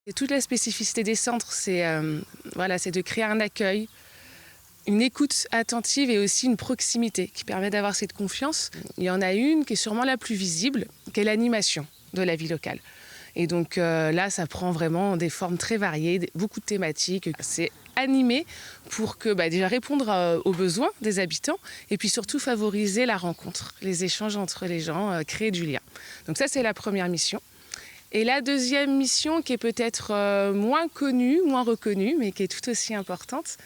Et toute la spécificité des centres, c'est de créer un accueil, une écoute attentive et aussi une proximité qui permet d'avoir cette confiance. Il y en a une qui est sûrement la plus visible, qui est l'animation de la vie locale. Et donc là, ça prend vraiment des formes très variées, beaucoup de thématiques. C'est animé pour que déjà répondre aux besoins des habitants et puis surtout favoriser la rencontre, les échanges entre les gens, créer du lien. Donc ça, c'est la première mission. Et la deuxième mission, qui est peut-être moins connue, moins reconnue, mais qui est tout aussi importante,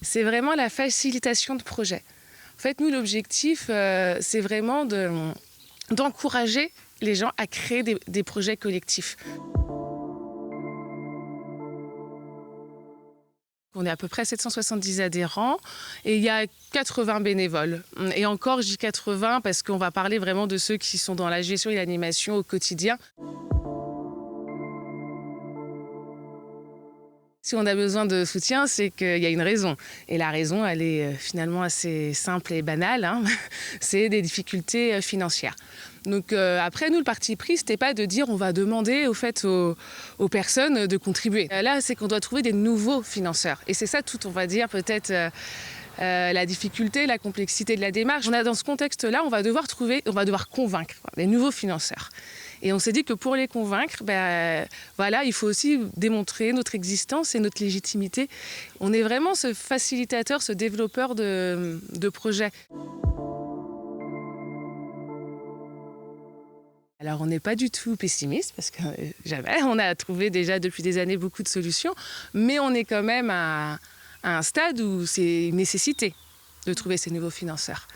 c'est vraiment la facilitation de projets. En fait, nous, l'objectif, c'est vraiment d'encourager les gens à créer des projets collectifs. On est à peu près 770 adhérents et il y a 80 bénévoles. Et encore, je dis 80 parce qu'on va parler vraiment de ceux qui sont dans la gestion et l'animation au quotidien. Si on a besoin de soutien, c'est qu'il y a une raison. Et la raison, elle est finalement assez simple et banale, hein. C'est des difficultés financières. Donc après, nous, le parti pris, c'était pas de dire on va demander aux personnes de contribuer. Là, c'est qu'on doit trouver des nouveaux financeurs. Et c'est ça tout, on va dire, peut-être la difficulté, la complexité de la démarche. Dans ce contexte-là, on va devoir convaincre des nouveaux financeurs. Et on s'est dit que pour les convaincre, il faut aussi démontrer notre existence et notre légitimité. On est vraiment ce facilitateur, ce développeur de projets. Alors on n'est pas du tout pessimiste, parce que jamais, on a trouvé déjà depuis des années beaucoup de solutions, mais on est quand même à un stade où c'est une nécessité de trouver ces nouveaux financeurs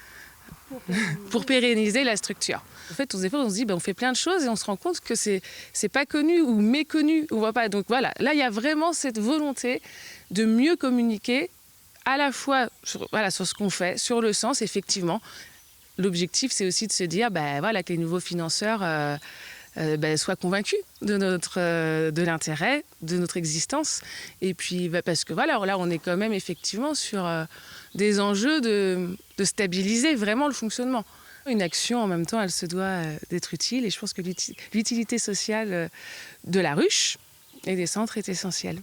pour pérenniser la structure. En fait, des fois, on se dit, on fait plein de choses et on se rend compte que c'est pas connu ou méconnu, on voit pas. Donc voilà, là, il y a vraiment cette volonté de mieux communiquer à la fois sur ce qu'on fait, sur le sens, effectivement. L'objectif, c'est aussi de se dire que les nouveaux financeurs soient convaincus de l'intérêt, de notre existence. Et puis, parce que là, on est quand même effectivement sur des enjeux de stabiliser vraiment le fonctionnement. Une action, en même temps, elle se doit d'être utile. Et je pense que l'utilité sociale de la ruche et des centres est essentielle.